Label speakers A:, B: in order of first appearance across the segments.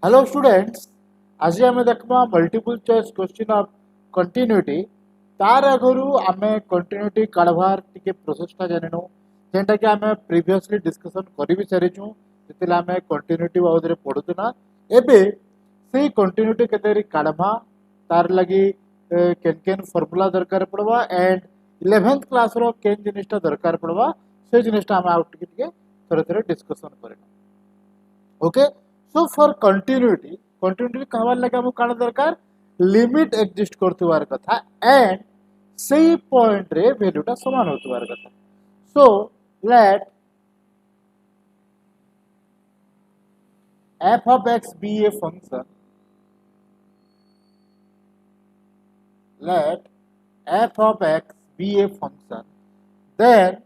A: Hello students, आज आम देखा multiple choice question of continuity. तार आगु आम कंटिन्यूटी काढ़वार टिके प्रोसेसटा जानिनु जेनटा कि आम प्रीवियसली डिस्कशन कर भी सारीचु जिते आम कंटिन्यूटी बाबद पढ़ुना। एबे से कंटिन्यूटी केते काढ़वा तार लगी केन केन फॉर्मूला दरकार पड़वा एंड 11th क्लास रो केन जिनिसटा दरकार पड़वा से जिनिसटा आम आउ टिके थोड़े थोड़े डिस्कशन करना। ओके, सो फॉर कंटिन्यूटी कहवार लगे हमको काना दरकार लिमिट एग्जिस्ट करथुवार कथा एंड सही पॉइंट रे वैल्यूटा समान होतुवार कथा। So let f of x be a function, let f of x be a function, then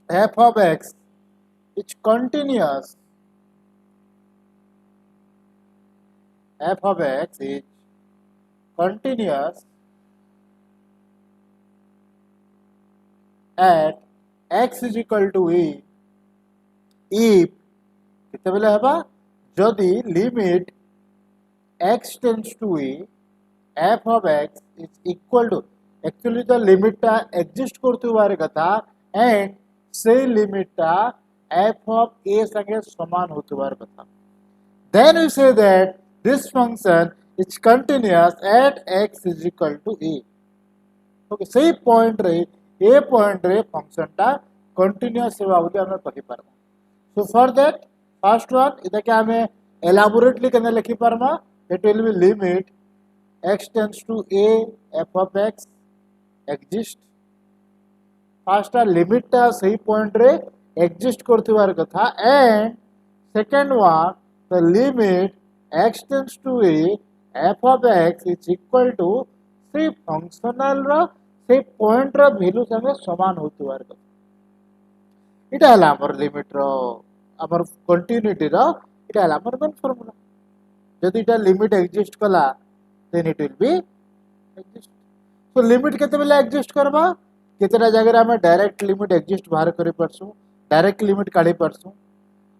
A: f of x is continuous, f of x is continuous at x is equal to a if केतेबेले हबा जदि limit x tends to a f of x is equal to actually the limit टा exist करथुवार कथा and से limit टा f of a संगे समान होतुवार कथा। Then we say that this function is continuous at x is equal to a. Okay, सही पॉइंट रे a पॉइंट रे फंक्शन टा कंटीन्यूअस सेवा बोली हमें कहि पारबा। So for that first one इदा के हमें elaborately केना लिखि पारमा, it will be limit x tends to a f of x exist। first limit टा सही पॉइंट रे exist करथुवार कथा and second one the limit x tends to a f of x is equal to से functional रो से point रो value संगे समान होतुवार कथा। इटा हला हमर लिमिट रो हमर कंटिन्यूटी रो इटा हला हमर मेन फार्मूला। जदि इटा लिमिट एग्जिस्ट कला then it will be exist. So limit केते बेले एग्जिस्ट करबा, केतेटा जगह हम डायरेक्ट लिमिट एग्जिस्ट बाहर करि परसु, डायरेक्ट लिमिट काढी परसु,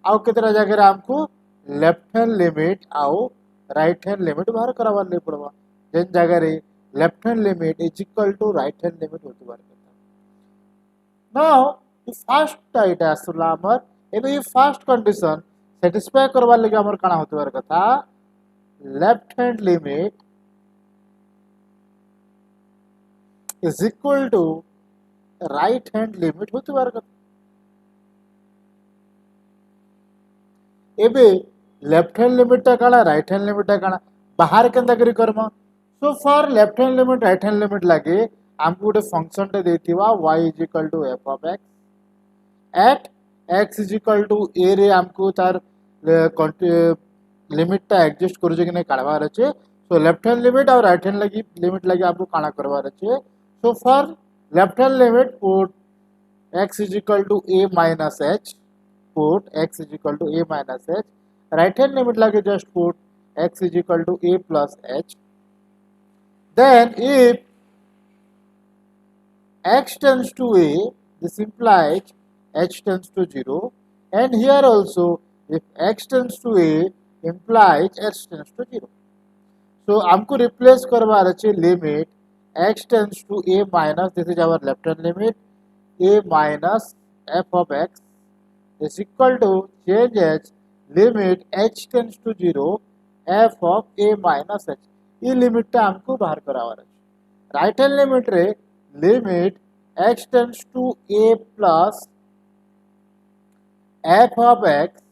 A: आउ केतेटा जगह हमको लेफ्ट हैंड लिमिट आउ राइट हैंड लिमिट बाहर करावा ले पड़वा। जेन जगह रे left hand limit is equal to right hand limit होतु बार कथा। नाउ द फर्स्ट टाइट आसला हमर एबे फर्स्ट कंडीशन सैटिस्फाई करबा लगे हमर काना होतु बार कथा left hand limit is equal to right hand limit होतु बार कथा। एबे लेफ्ट हैंड लिमिट टा काना राइट हैंड लिमिट टा काना बाहर केंदा करी करमा। So for left hand limit right hand limit लागे हमको गोटे फंक्शन टे देथिवा y is equal to f of x at x is equal to a रे हमको तार लिमिट टा एग्जिस्ट करू जे कि नै काढवार अछि। सो लेफ्ट हैंड लिमिट और राइट हैंड लगी लिमिट लगी हमको काना करवार अछि। So for left hand limit put x is equal to a minus h, put x is equal to a minus h, right hand limit lage just put x is equal to a plus h। Then if x tends to a, this implies h tends to 0, and here also if x tends to a implies h tends to 0। so हमको replace करवार अछि limit x tends to a minus, this is our left hand limit, a minus f of x is equal to change h limit h tends to 0 f of a minus h। ये limit टा हमको बाहर करावार है। Right hand limit रे limit x tends to a plus f of x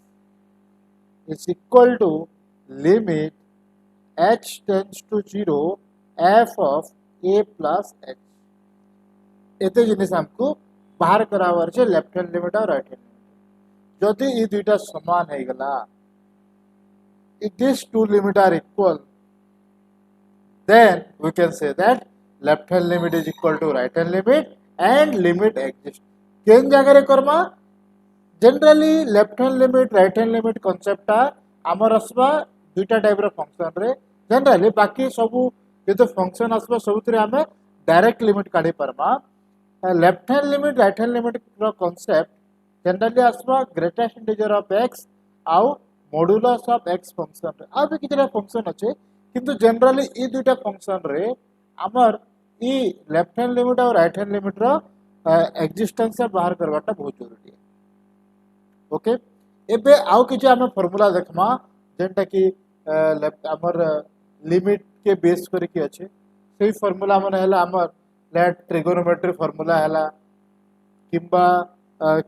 A: is equal to limit h tends to 0 f of a plus h। एते जिनिस हमको बाहर करावार है लेफ्ट हैंड लिमिट और राइट हैंड लिमिट। जदि ये दुईटा समान है गला, if these two limit are equal, then we can say that left hand limit is equal to right hand limit and limit exists। केन जगह रे Karma generally left hand limit right hand limit concept आमर असबा दुईटा type रो function रे generally, बाकी सब जे function असबा सबुतरे हमें direct limit काढी परमा। Left hand limit right hand limit रो कांसेप्ट जनरली आसवा ग्रेटेस्ट इंटीजर ऑफ x आउ मॉड्यूलस ऑफ एक्स फंक्शन रे आ भी किछटा फंक्शन अच्छे किंतु जनरली ई दुटा फंक्शन रे हमर ई लेफ्ट हैंड लिमिट और राइट हैंड लिमिट रो एक्जिस्टेंस बाहर करवाटा बहुत जरूरी है। ओके एबे आउ किछ हम फार्मूला देखमा जेंटा कि हमर लिमिट के बेस करके अच्छे से फार्मूला माने हला हमर लेट ट्रिगोनोमेट्री फार्मूला हला किंबा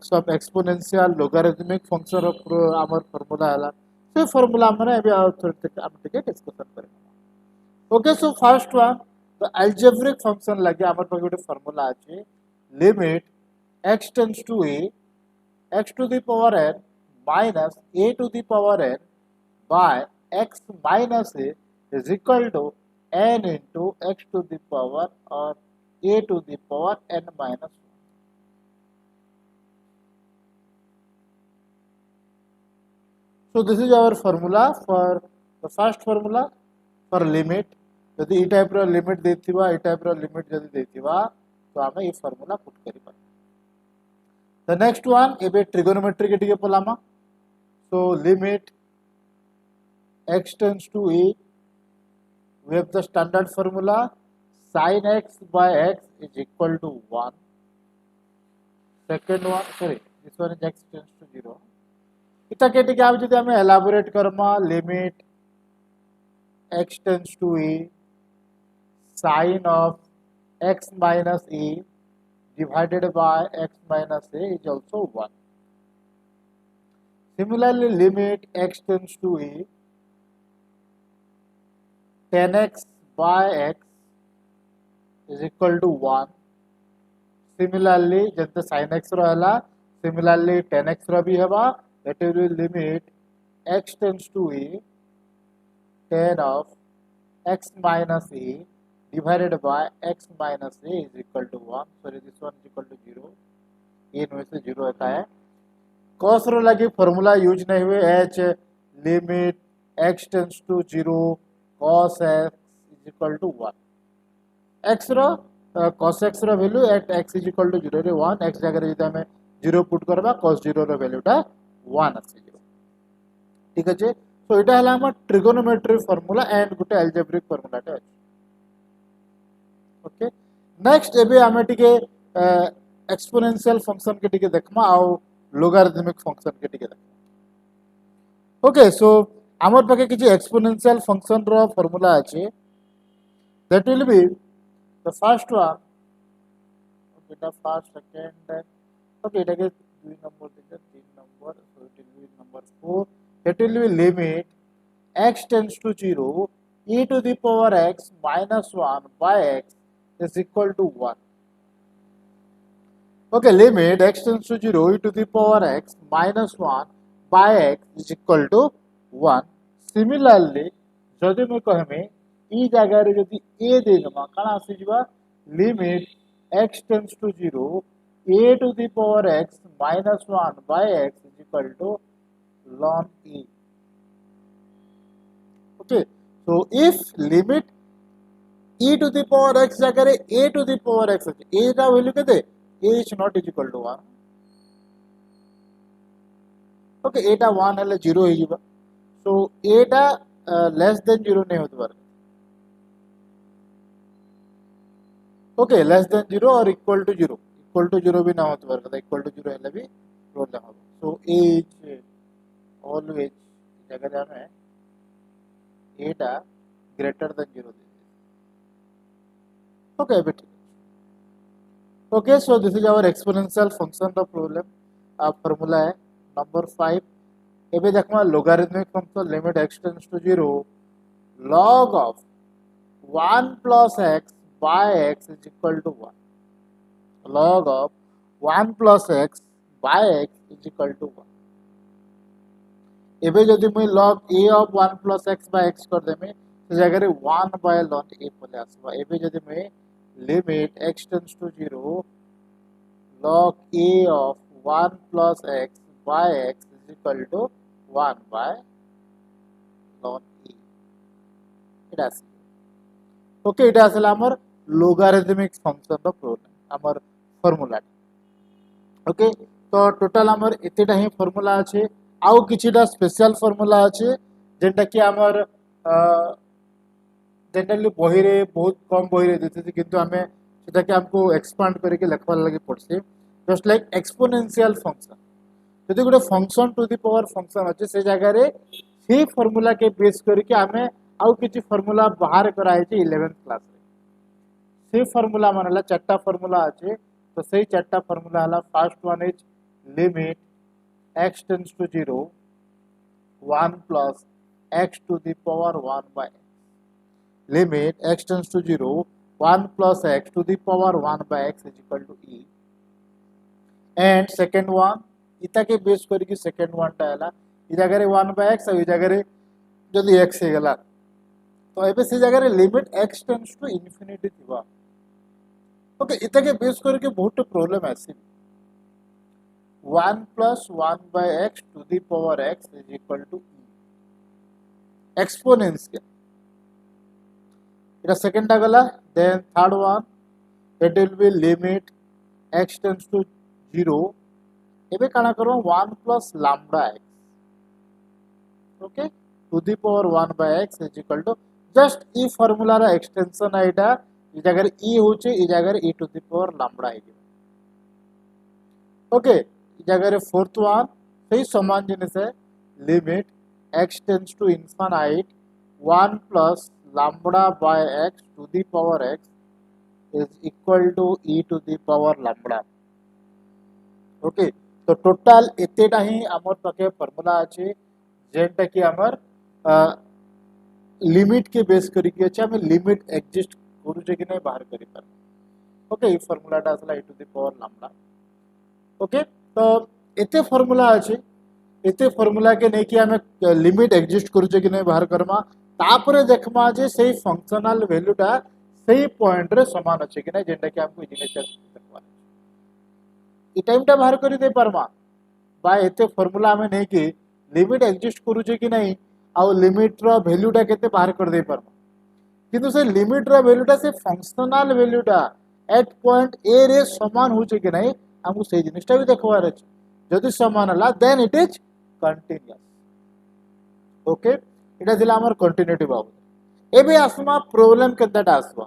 A: सब एक्सपोनेंशियल लोगारिथमिक फंक्शन ऑफ हमर फार्मूला हला से फार्मूला माने एबे थोड़ी हम टिके डिस्कशन करें। ओके सो फर्स्ट वन तो अलजेब्रिक फंक्शन लगे हमर पर गोटे फार्मूला अछि limit x tends to a x to the power n minus a to the power n by x minus a is equal to n into x to the power or a to the power n minus 1. So this is our formula for the first formula for limit. यदि ई type रो limit देथिबा ई type रो limit यदि देथिबा तो हमें ये formula put करि पार। The next one एबे trigonometry के टिके Palamu so limit x tends to a we have the standard formula sin x by x is equal to 1. Second one sorry this one is x tends to 0 इता के टिके अब जदि हमें elaborate Karma limit x tends to a sin of x minus a divided by x minus a is also 1. Similarly, limit x tends to a tan x by x is equal to 1. Similarly, जब sin x रहला, similarly tan x रो भी हवा, that will be limit x tends to a tan of x minus a divided by x minus a is equal to 1. Sorry, this one is equal to 0. ये इनमें से 0 आता है। cos रो लगी formula use नहीं हुए h limit x tends to 0 cos x is equal to 1 x रो cos x रो value at x is equal to 0 रे 1 x जगह जदि हमें 0 पुट करबा cos 0 रो वैल्यूटा 1 आसी जिवो ठीक अछि। सो एटा हला हम trigonometry formula and Gute algebraic फार्मूलाटा अछि। ओके नेक्स्ट एबे हमें टिके एक्सपोनेंशियल फंक्शन के टिके देखमा आ लोगारिथमिक फंक्शन के टिके देखमा। ओके सो हमर पाके किछि एक्सपोनेंशियल फंक्शन रो फार्मूला अछि that will be the first one okay the first second okay एटा के 2 नंबर दिया 3 number so it will be number 4 that will be limit x tends to 0 e to the power x minus 1 by x is equal to 1. Okay, limit x tends to 0 e to the power x minus 1 by x is equal to 1. Similarly, जदि मैं कहमे ई जगह रे जदि a दे दमा काना आसी जिबा limit x tends to 0 a to the power x minus 1 by x is equal to ln e. Okay, so if limit e to the power x जगह रे a to the power x अछि a रा value केते a is not is equal to 1. Okay, a टा 1 हले 0 हो जिबा so a टा less than 0 नहीं होत बार okay less than 0 or equal to 0 भी ना होत बार कदा equal to 0 हले भी प्रॉब्लम हो so a is always जगह जाने a टा greater than 0 they okay a bit okay so this is our exponential function of problem formula है number 5 एबे देखमा logarithmic function limit x tends to 0 log of 1 plus x by x is equal to 1 log of 1 plus x by x is equal to 1 एबे जदि मैं log a of 1 plus x by x कर देमे तो जगह रे 1 by ln a पले आसबा एबे जदि मैं limit x tends to 0 log a of 1 plus x by x is equal to 1 by ln e এটা আছে ओके এটা আসলে আমার logarithmic function র প্রবলেম আমার ফর্মুলা ओके तो टोटल আমার এতটা হি ফর্মুলা আছে आउ किछिटा स्पेशल फॉर्मूला अच्छे जेनटा कि आमर जनरली बही रे बहुत कम बही रे देते किंतु आमे सेटा कि हमको एक्सपांड करके लिखवा लगे पड़से जस्ट लाइक एक्सपोनेंशियल फंक्शन यदि गोटे function to the power function अच्छे से जगह रे से फॉर्मूला के बेस करके आमे आउ किछि फॉर्मूला बाहर कराई छै 11th क्लास रे से फॉर्मूला मानला चारटा फॉर्मूला अच्छे तो सही चारटा फॉर्मूला हला first one is limit x tends to 0 1 plus x to the power 1 by x. Limit x tends to 0 1 plus x to the power 1 by x is equal to e. And second one इता के base करके second one टा हला इ जगह रे 1 by x और इ जगह रे जदी x हे गला तो एबे से जगह रे limit x tends to infinity थिबा ओके इता के बेस करके बहुत प्रॉब्लम आसी 1 plus 1 by x to the power x is equal to e exponents के इटा सेकंड गला then third one that will be limit x tends to 0 एबे काना करो 1 plus lambda x okay to the power 1 by x is equal to just e formula रा extension iota इ जगह e होचे इ जगह e to the power lambda है ओके इ जगह रे फोर्थ वन सही समान जिनिस है limit x tends to infinite 1 plus lambda by x to the power x is equal to e to the power lambda okay तो टोटल एतेटा ही हमर पाके फार्मूला अछि जेंटा कि हमर लिमिट के बेस करी के अच्छा हम लिमिट एग्जिस्ट करू जे कि नै बाहर करी पर ओके ई फार्मूलाटा असला e to the power lambda okay तो एते फार्मूला अछि एते फार्मूला के नै कि हम लिमिट एग्जिस्ट करू जे कि नै बाहर करमा तापरे देखमा जे सही फंक्शनल वैल्यूटा सही पॉइंट रे समान अछि कि नै जेंटा कि हमको इजिने चेक देखवा ई टाइम टा बाहर करी दे परमा बा एते फार्मूला में नै कि लिमिट एग्जिस्ट करू जे कि नै आ लिमिट रो वैल्यूटा केते बाहर कर दे परमा किंतु से लिमिट रो वैल्यूटा से फंक्शनल वैल्यूटा एट पॉइंट ए रे समान होचे कि नै हमको सही जिनिसटा भी देखवार अछि जदि समान हला then it is continuous okay इटा दिला हमर कंटीन्यूटी बाबू एबे आसमा प्रॉब्लम केदाटा आसबा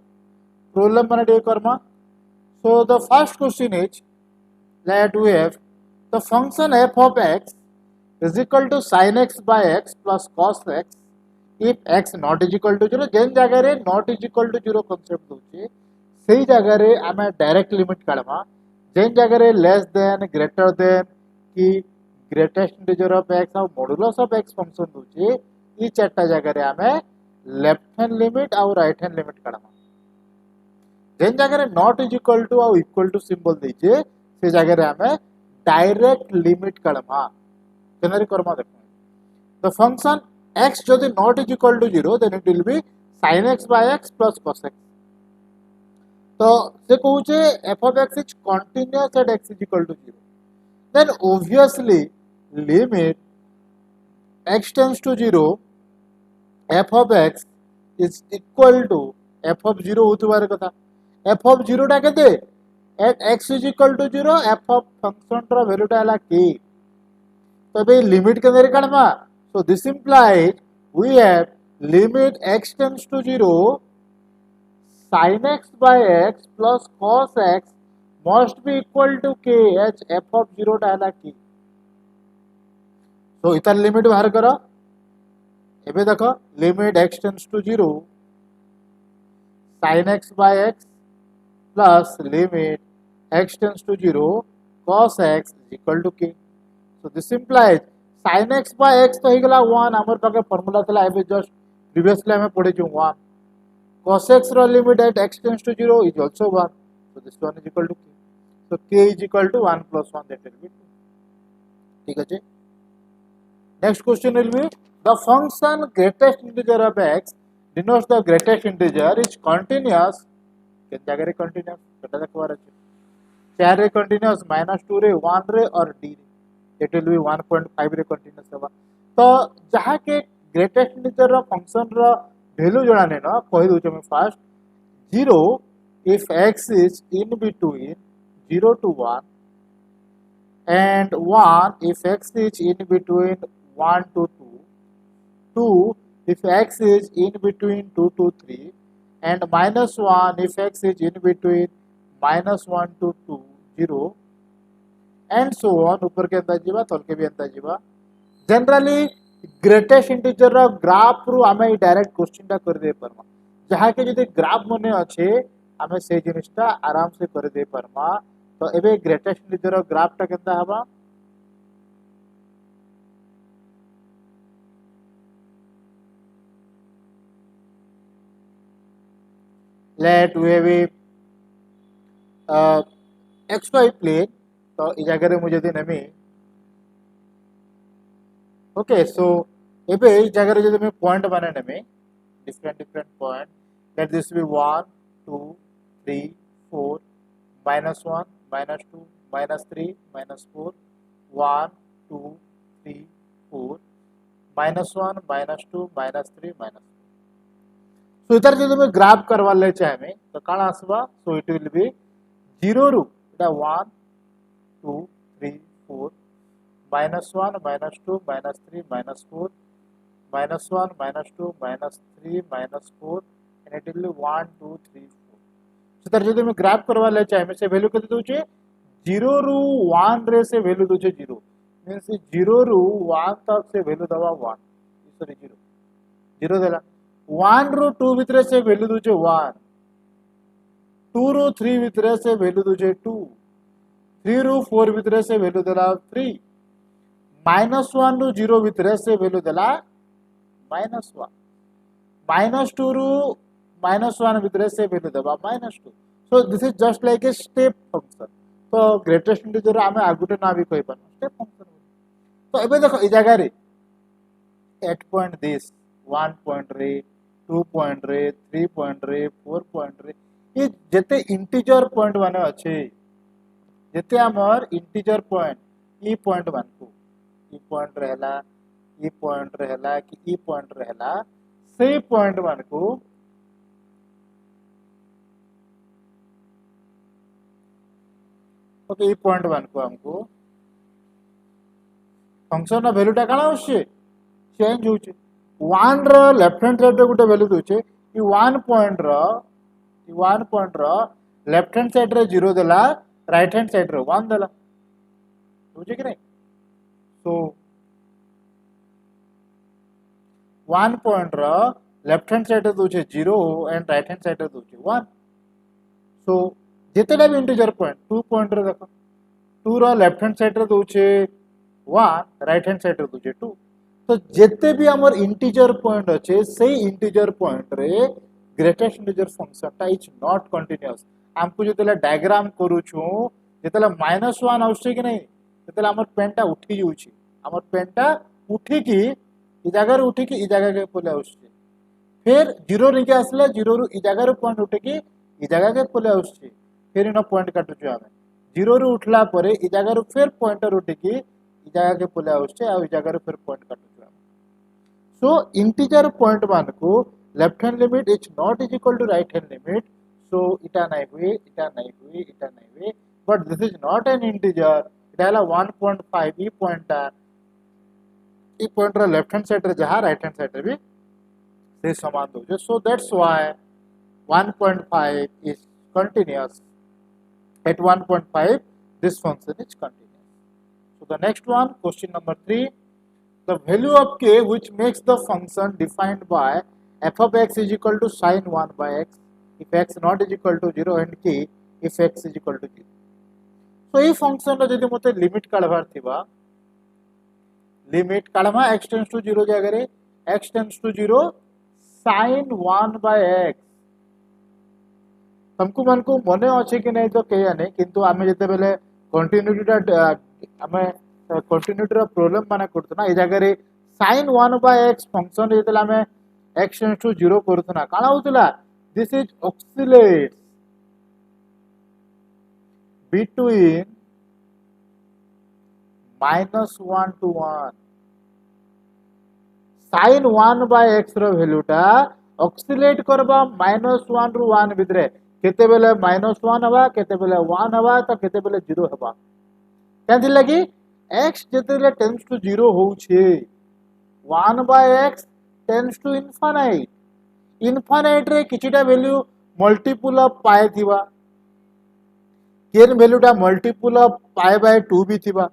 A: प्रॉब्लम माने डे करमा so the first question is that we have the function f of x is equal to sin x by x plus cos x if x not is equal to 0 जेन जगह रे not is equal to 0 concept दोचे सही जगह रे हमें direct limit काढमा जेन जगह रे लेस देन ग्रेटर देन की ग्रेटेस्ट इंटीजर ऑफ x और मॉडुलस ऑफ x फंक्शन दोचे ई चारटा जगह रे हमें लेफ्ट हैंड लिमिट और राइट हैंड लिमिट काढमा जेन जगह रे not is equal to और equal to सिंबल देचे से जगह रे हमें डायरेक्ट लिमिट काढमा केनरी करमा देखो द फंक्शन x जदि not is equal to 0 then it will be sin x by x plus cos x तो से कहू जे f of x is continuous at x is equal to 0 then obviously limit x tends to 0 f of x is equal to f of 0 होतबार कथा f of 0 टा केते at x is equal to 0 f of function रो value टा हला k तो बे limit के अंदर काढमा so this implies we have limit x tends to 0 sin x by x plus cos x must be equal to k as f of 0 टा हला k so इतर limit बाहर करो एबे देखो limit x tends to 0 sin x by x plus limit x tends to 0 cos x is equal to k so this implies sin x by x तो हिगला 1 हमर पाके formula थला एबे जस्ट प्रीवियसली हमें पढ़े छु 1 cos x रो limit at x tends to 0 is also 1 so this one is equal to k so k is equal to 1 plus 1 that will be 2 ठीक है next question will be the function greatest integer of x denotes the greatest integer is continuous के जगह रे continuous केटा देखबार अछि 4 रे continuous -2 रे 1 रे और d रे it will be 1.5 रे continuous होबा तो जहा के ग्रेटेस्ट इंटीजर रो फंक्शन रो वैल्यू जणा ने न कहि दउ हम first 0 if x is in between 0 to 1 and 1 if x is in between 1 to 2, 2 if x is in between 2 to 3, and minus 1 if x is in between minus 1 to 2, 0, and so on. ऊपर के अंदर जीवा तल के भी अंदर जीवा generally greatest integer रो graph रु आमे डायरेक्ट क्वेश्चन टा कर दे परमा जहा के जदि ग्राफ मने अच्छे आमे से जिनिसटा आराम से कर दे परमा तो एबे ग्रेटेस्ट इंटीजर रो ग्राफ टा केता हबा let we have xy plane तो इ जगह रे मुझे देनेमी ओके सो एबे इ जगह रे जदि मैं पॉइंट बने Nemi different point, let this be 1 2 3 4 minus 1 minus 2 minus 3 minus 4 1 2 3 4 minus 1 minus 2 minus 3 minus 4. So इधर जो मैं ग्राफ करवा ले चाहे मैं तो काना आसबा so it will be 0 रू इटा 1 2 3 4 minus 1 minus 2 minus 3 minus 4 minus 1 minus 2 minus 3 minus 4 and it will be 1 2 3 4. So इधर जो मैं ग्राफ करवा ले चाहे मैं से वैल्यू केते दोचे 0 रू 1 रे से वैल्यू दोचे 0 मींस 0 रू 1 तक से वैल्यू दवा 1 सॉरी 0 देला 1 रू 2 भितरे से वैल्यू दोचे 1 2 रू 3 भितरे से वैल्यू दोचे 2 3 रू 4 भितरे से वैल्यू देला 3 माइनस 1 रू 0 भितरे से वैल्यू देला माइनस 1 माइनस 2 रू माइनस 1 भितरे से वैल्यू देबा minus 2. So this is just like a step function. तो ग्रेटेस्ट इंटीजर आमे आगुटे ना भी कहि पान स्टेप फंक्शन. तो एबे देखो इ जगह रे 8 पॉइंट दिस 1 पॉइंट रे 2 पॉइंट रे 3 पॉइंट रे 4 पॉइंट रे ये जेते इंटीजर पॉइंट माने अच्छे जेते हमर इंटीजर पॉइंट ई पॉइंट वन को ई पॉइंट रहला ई पॉइंट रहला कि ई पॉइंट रहला से पॉइंट वन को ओके ई पॉइंट वन को हमको फंक्शन ना वैल्यू टा काना होछे चेंज होछे 1 रो लेफ्ट हैंड साइड रे गुटे वैल्यू दोछे ई 1 पॉइंट रो लेफ्ट हैंड साइड रे 0 देला राइट हैंड साइड रे 1 देला बुझे कि नहीं. सो 1 पॉइंट रो लेफ्ट हैंड साइड रे दोछे 0 एंड राइट हैंड साइड रे दोछे 1. सो जेतेटा भी इंटीजर पॉइंट 2 पॉइंट रे देखो 2 रो लेफ्ट हैंड साइड रे दोछे 1 राइट हैंड साइड रे दोछे 2. तो जेते भी हमर इंटीजर पॉइंट अच्छे से इंटीजर पॉइंट रे ग्रेटेस्ट इंटीजर फंक्शन टा इज नॉट कंटीन्यूअस. हमको जेतेला डायग्राम करू छु जेतेला -1 आवश्य कि नहीं जेतेला हमर पेनटा उठी जाउची हमर पेनटा उठी की इ जगह रे उठी की इ जगह के पोले आवश्य फिर 0 रे के आसला 0 रू इ जगह रे पॉइंट उठी की इ जगह के पोले आवश्य फिर इनो पॉइंट काटू छु हमें 0 रू उठला परे इ जगह रू फिर पॉइंटर उठी की इ जगह के पोले आवश्य आ इ जगह रे फिर पॉइंट काटू छु. So integer point वन को left hand limit is not is equal to right hand limit. So इटा नहीं हुई. But this is not an integer. इटा है 1.5 ई पॉइंट रा left hand side रे जहाँ right hand side रे भी से समान दोगे. So that's why 1.5 is continuous. At 1.5 this function is continuous. So the next one, question number 3. The value of k which makes the function defined by f of x is equal to sin 1 by x if x not is equal to 0 and k if x is equal to 0. So ये function रो जदि मते limit काढबार थिबा limit काढमा x tends to 0 जगह रे x tends to 0 sin 1 by x तुमको मानको मने अच्छे कि नहीं तो केया नहीं किंतु आमे जते बेले कंटिन्यूटी आमे कंटिन्यूटी रो प्रॉब्लम माने करतो ना ए जगह रे sin 1 by x फंक्शन जेतला आमे x tends to 0 करतो ना काना होतला this is oscillates between -1 to 1 sin 1 by x रो वैल्यू टा ऑक्सिलेट करबा -1 रू 1 भितरे केते बेले -1 हवा केते बेले 1 हवा तो केते बेले 0 हवा क्या लगी x जिते टेंस टू 0 होउछे 1 by x tends to infinite infinite रे किछिटा वैल्यू मल्टीपल ऑफ पाए थिबा केन वैल्यूटा मल्टीपल ऑफ पाए बाय 2 भी थिबा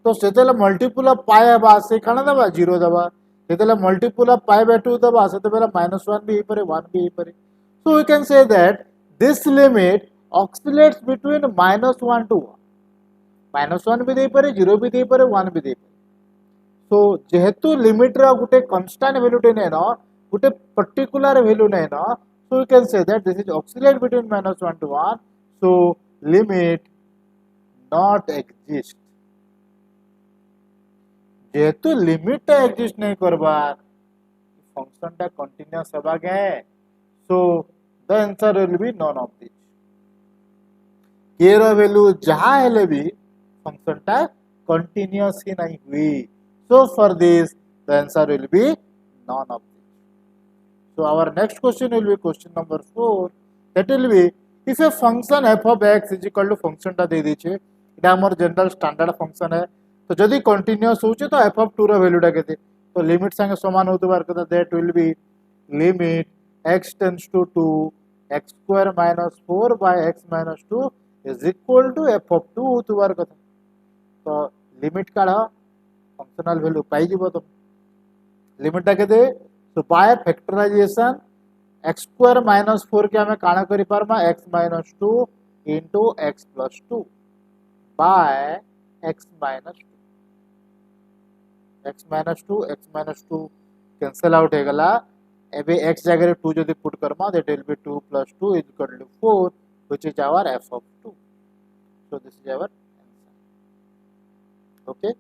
A: तो सेतेले मल्टीपल ऑफ पाए हेबा से काना दबा 0 दबा सेतेले मल्टीपल ऑफ पाए बाय 2 दबा सेतेले -1 भी पारे 1 भी पारे so we can say that this limit oscillates between -1 to 1 -1 भी दे पारे 0 भी दे पारे 1 भी दे पारे so जेहेतु लिमिट रा गुटे कांस्टेंट वैल्यू टे नै न गुटे पर्टिकुलर वैल्यू नै न so we can say that this is oscillate between -1 to 1 so limit not exist जेहेतु लिमिट टा एग्जिस्ट नहीं करबार फंक्शन टा कंटीन्यूअस हेबा गे so the answer will be none of this के रो वैल्यू जहां हेले भी फंक्शन टा कंटीन्यूअस ही नहीं हुई so for this the answer will be none of this so our next question will be question number 4 that will be if a function f of x is equal to function टा दे दीछे इटा हमर general standard function है तो जदि continuous होचे तो f of 2 row value टा केते तो लिमिट संगे समान होतबार कथा that will be limit x tends to 2 x square minus 4 by x minus 2 is equal to f of 2 होतबार कथा तो लिमिट काढा फंक्शनल वैल्यू पाई जीवो तो लिमिट टा केते तो by factorization x square minus 4 के हमें काना करि पारमा x minus 2 into x plus 2 by x minus 2 cancel out हो गला एबे x जगह 2 जदि पुट करमा that will be 2 plus 2 is equal to 4 which is our f of 2 so this is our answer okay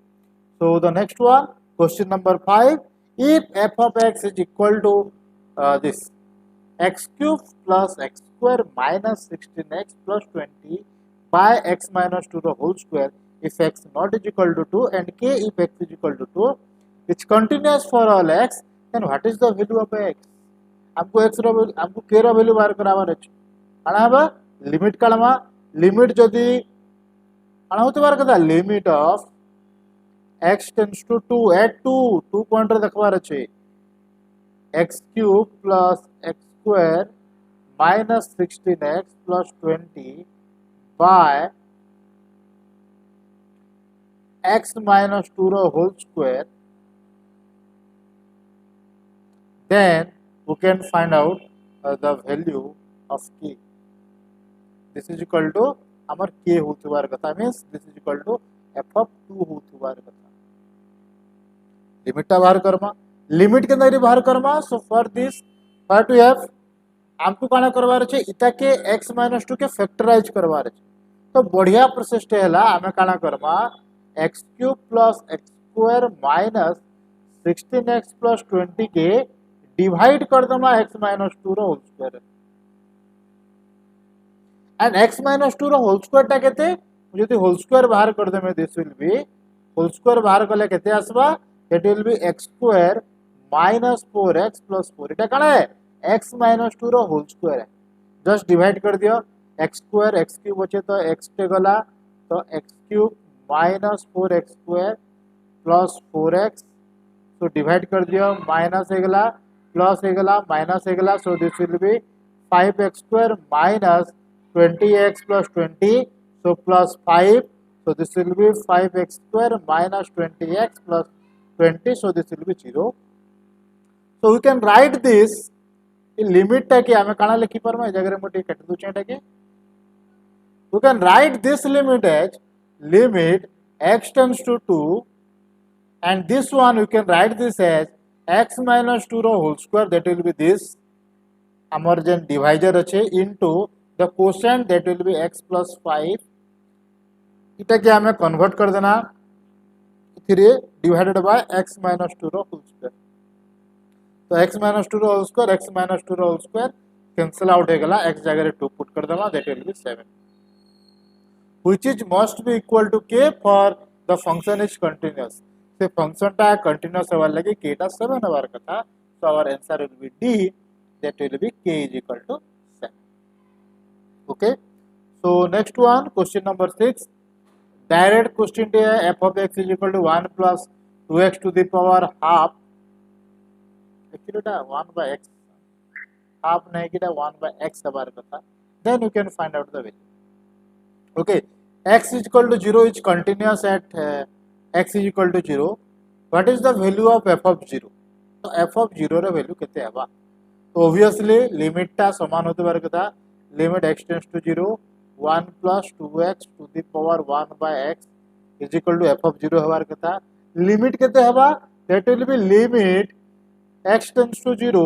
A: so the next one question number 5 if f of x is equal to this x cube plus x square minus 16x plus 20 by x minus 2 the whole square if x not is equal to 2 and k if x is equal to 2 it's continuous for all x then what is the value of x हमको x रो हमको k रो value बाहर करावार अछि काना हबा limit कालमा limit जदी काना होते बार कदा limit of x tends to 2 at 2 point रे देखबार अछि x cube plus x square minus 16x plus 20 by x minus 2 row whole square then we can find out the value of k this is equal to amar k होतबार कथा means this is equal to f of 2 होतबार कथा limit ता बाहर Karma limit के अंदर बाहर करमा so for this what we have हमको काना करवार छे इता के x - 2 के फैक्टराइज करवार छे तो बढ़िया प्रोसेस टे हला हमें काना करमा x³ + x² - 16x + 20 के डिवाइड कर दमा x - 2 रो होल स्क्वायर एंड x - 2 रो होल स्क्वायर टा केते जदी होल स्क्वायर बाहर कर देमे this will be whole square बाहर करले केते आसबा it will B x² - 4x + 4 इटा काना है x - 2 रो होल स्क्वायर है जस्ट डिवाइड कर दियो x² x³ बचे तो x टे गला तो x³ - 4x² + 4x तो डिवाइड कर दियो माइनस हे गला प्लस हे गला माइनस हे गला so this will B 5x² - 20x + 20 so plus 5 so this will be 5x² - 20x + 20 so this will be 0 so we can write this in limit टा के हमें काना लिखि परमा ए जगह मोटी कट दु छेटा के we can write this limit as limit x tends to 2 and this one we can write this as x - 2 row whole square that will be this amar jen divisor ache into the quotient that will be x plus 5 इटा के हमें convert कर देना 3 divided by x - 2 रो whole square तो x - 2 रो whole square x - 2 रो whole square cancel out हो गला x जगह 2 पुट कर देना that will be 7 which is must be equal to k for the function is continuous से फंक्शन टा कंटीन्यूअस होवा लगे k टा 7 होवार कथा so our answer will be d that will be k is equal to 7 okay so next one question number 6 direct question टे f of x is equal to 1 plus 2x to the power half actually এটা 1 by x half नहीं कि 1 by x हबार कथा then you can find out the value okay x is equal to 0 is continuous at x is equal to 0 what is the value of f of 0 तो f of 0 रे value केते हबा तो obviously limit टा समान होते बार कथा limit x tends to 0 1 plus 2x to the power 1 by x is equal to f of 0 हबार कथा limit केते हबा that will be limit x tends to 0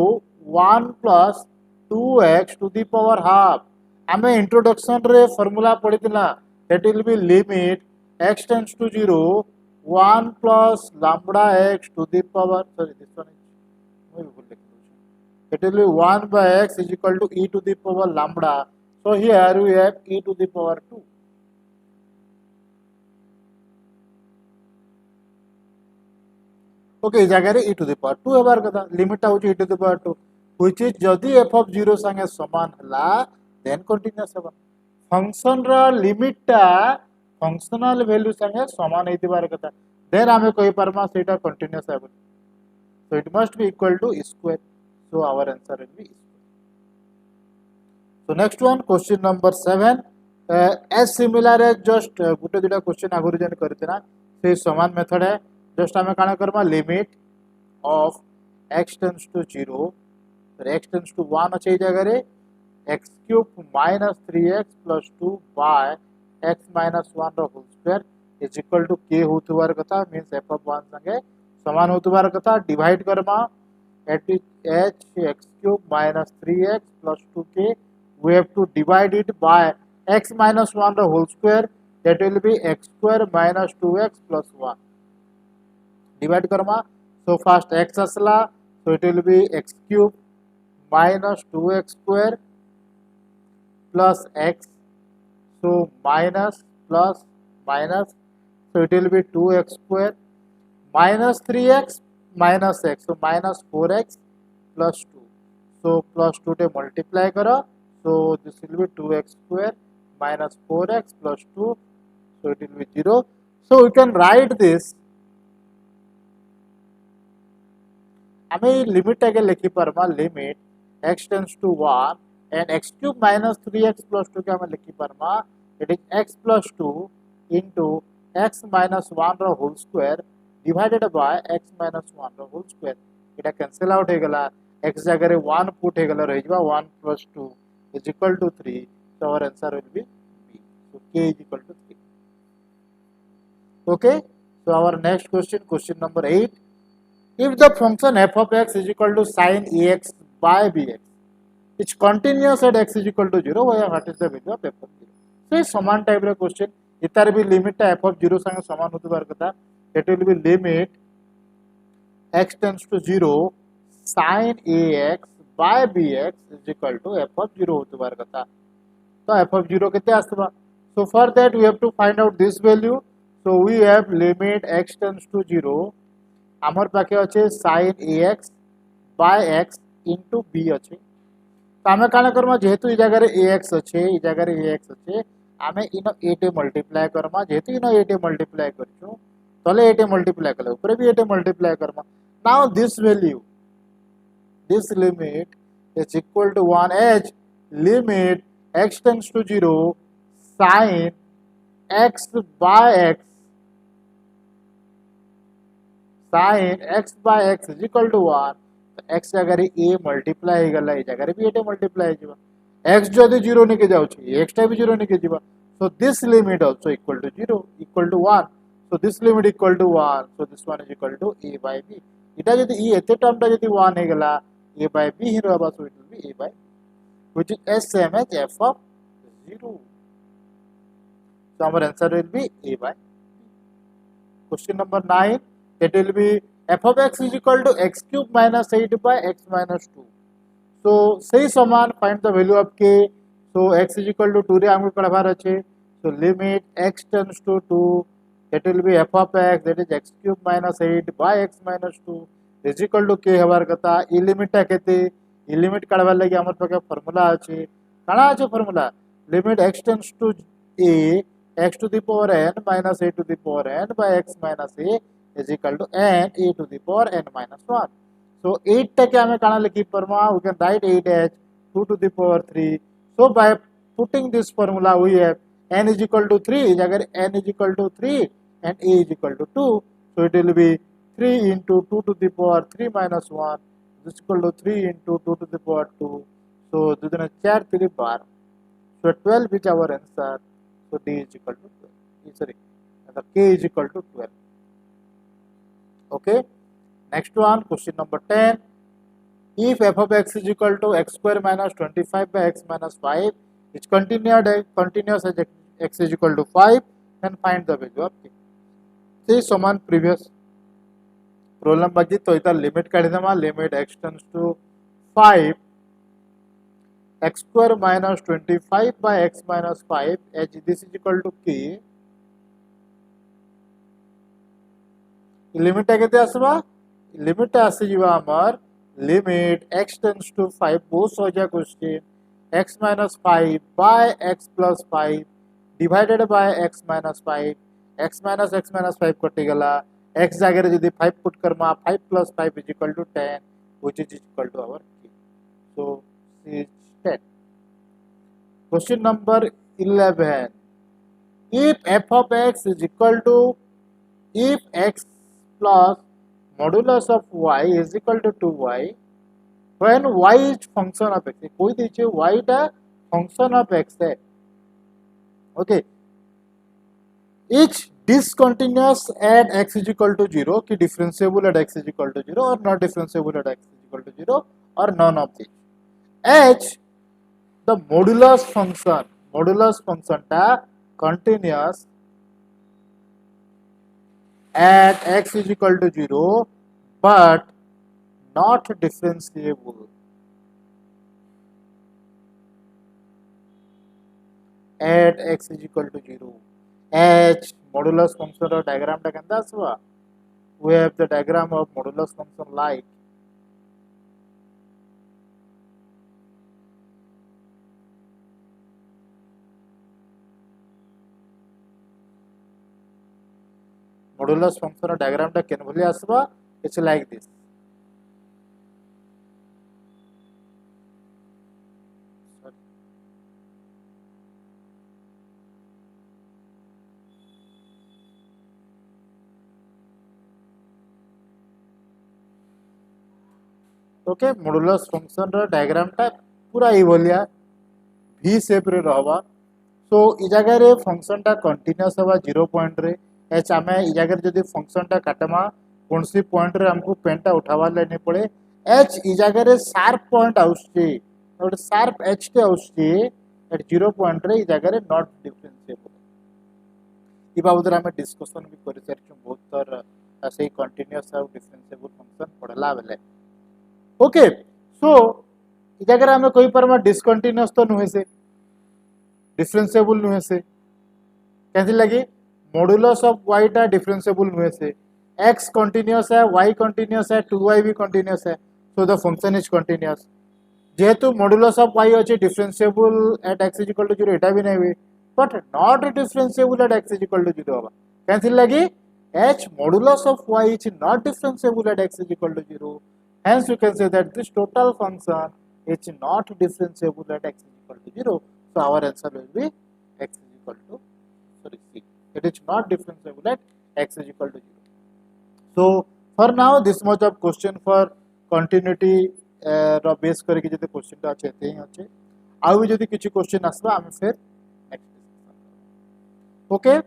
A: 1 plus 2x to the power half आमे introduction रे formula पढ़ितिला that will be limit x tends to 0 1 plus lambda x to the power sorry this one is it will be 1 by x is equal to e to the power lambda so here we have e to the power 2 okay इस जगह रे e to the power 2 हेबार कथा limit होची e to the power 2 which is जदि f of 0 संगे समान हला then continuous हेबा फंक्शन रा लिमिट टा फंक्शनल वैल्यू संगे समान हेतिबार कथा then आमे कहि परमा सेटा continuous हेबा so it must be equal to square so our answer will be square so next one question number 7 as similar as just गुटे दुटा क्वेश्चन आगुर जन करतिना से समान मेथड है जस्ट आमे काना करमा limit of x tends to 0 तो x टेंड्स टू 1 अच्छे जगह रे x cube minus 3x plus 2 by x minus 1 रो whole square is equal to k होतुवार कथा means f of 1 संगे समान होतुवार कथा डिवाइड करमा at h x cube minus 3x plus 2k we have to divide it by x minus 1 the whole square that will be x square minus 2x plus 1 divide karma so first x asla so it will be x cube minus 2x square plus x so minus plus minus so it will be 2x square minus 3x minus x so minus 4x plus 2 so plus 2 to multiply karo so this will be 2x square minus 4x plus 2 so it will be 0 so we can write this आमे limit आगे लिखि परमा limit x tends to 1 and x cube minus 3x plus 2 के आमे लिखि परमा it is x plus 2 into x minus 1 रो whole square divided by x minus 1 रो whole square इटा कैंसिल आउट हे गला x जगह रे 1 पुट हे गला रहि जबा 1 plus 2 is equal to 3 so our answer will be b so k is equal to 3 okay so our next question number 8 if the function f of x is equal to sin ax by bx it's continuous at x is equal to 0 what is the value of f of 0 so समान type रे question इतार भी limit टा f of 0 संगे समान होतबार कथा it will be limit x tends to 0 sin ax by bx is equal to f of 0 होतबार कथा तो f of 0 केते आसबा so for that we have to find out this value so we have limit x tends to 0 आमर पाखे अच्छे sin ax by x into b अच्छे तो आमे काना करमा जेहेतु ई जगह रे ax अच्छे ई जगह रे ax अच्छे आमे इनो a टे मल्टीप्लाई करमा जेहेतु इनो a टे मल्टीप्लाई करछु तले a टे मल्टीप्लाई कले ऊपर भी a टे multiply Karma now this value this limit is equal to 1 h limit x tends to 0 sin x by x sin x by x is equal to 1 x जगह रे a multiply हे गला ए जगह रे भी a मल्टीप्लाई हे जिबा x जदी 0 निके जाउ छी x टा भी 0 निके जिबा so this limit also equal to 0 equal to 1 so this limit equal to 1 so this one is equal to a by b इटा जदी e एते टर्म टा जदी 1 हे गला a by b ही रहबा so it will be a by b which is s same as f of 0 so our answer will be a by b question number 9 it will be f of x is equal to x cube minus 8 by x minus 2 so सही समान find the value of k so x is equal to 2 रे हमको कढबार अछि so limit x tends to 2 that will be f of x that is x cube minus 8 by x minus 2 is equal to k हबार कथा ई limit टा केते ई limit कढबार लागि हमर पाके formula अछि काना अछि formula limit x tends to a x to the power n minus a to the power n by x minus a is equal to n a to the power n minus 1. So 8 টাকে আমি কানা লিখি পারমা, we can write 8h 2 to the power 3. So by putting this formula we have n is equal to 3, अगर n is equal to 3 and a is equal to 2, so it will be 3 into 2 to the power 3 minus 1 is equal to 3 into 2 to the power 2. So this is 4 3 bar. So 12 is our answer. So d is equal to 12. Sorry, the k is equal to 12. Okay. Next one, question number 10. If f of x is equal to x square minus 25 by x minus 5, it's continuous as x is equal to 5, then find the value of k. See, समान previous problem बाकी तो इधर limit काढ़ी दमा, limit x tends to 5, x square minus 25 by x minus 5, as this is equal to k. Limit केते आसबा? Limit आसे जीवा आमर limit x tends to 5 बहुत सोचा question x minus 5 by x plus 5 divided by x minus 5 x minus 5 कटे गला x जागे यदि 5 put Karma 5 plus 5 is equal to 10 which is equal to our k. So C is 10. Question number 11. If f of x is equal to if x plus modulus of y is equal to 2y, when y is function of x, कोई दीजिए y टा function of x है, okay, each discontinuous at x is equal to 0 कि differentiable at x is equal to 0 or not differentiable at x is equal to 0 or none of these. H the modulus function टा continuous at x is equal to 0 but not differentiable at x is equal to 0. H modulus function or diagram ta kenta aswa, we have the diagram of modulus function like modulus function or diagram ta ken bholi aswa, it's like this. Okay, modulus function रो diagram टा पूरा ई भलिया v shape रे रहबा. सो ई जगह रे function टा continuous हवा 0 point रे एच आमे ई जगह जदी फंक्शन टा काटमा कोनसी पॉइंट रे हमको पेन टा उठावा लेने पड़े. एच ई जगह रे शार्प पॉइंट आउची, और शार्प एच के आउची एट 0 पॉइंट रे ई जगह रे नॉट डिफरेंशिएबल. ई बाबत रे हमें डिस्कशन भी करि सारिछु बहुत तर ऐसे कंटीन्यूअस और डिफरेंशिएबल फंक्शन पढ़ला बेले. ओके, सो इधर हमें कोई पर डिसकंटिन्यूअस तो नुहे से डिफरेंशिएबल नुहे से कैसे लगी मॉडुलस ऑफ y टा डिफरेंशिएबल नुहे से x कंटिन्यूअस है y कंटिन्यूअस है 2y भी कंटिन्यूअस है, so the function is continuous. जेहेतु मॉडुलस ऑफ y अछि differentiable at x is equal to 0 एटा भी नहीं हुए but not differentiable at x is equal to 0 होगा कैसे लगी h modulus of y is not differentiable at x is equal to 0. Hence, you can say that this total function is not differentiable at x is equal to 0. So, our answer will be x is equal to, sorry, C. It is not differentiable at x is equal to 0. So, for now, this much of question for continuity base करके जैसे question टा अच्छे थे अच्छे. आउ भी जैसे किसी question आसवा हमें फिर next discussion. Okay.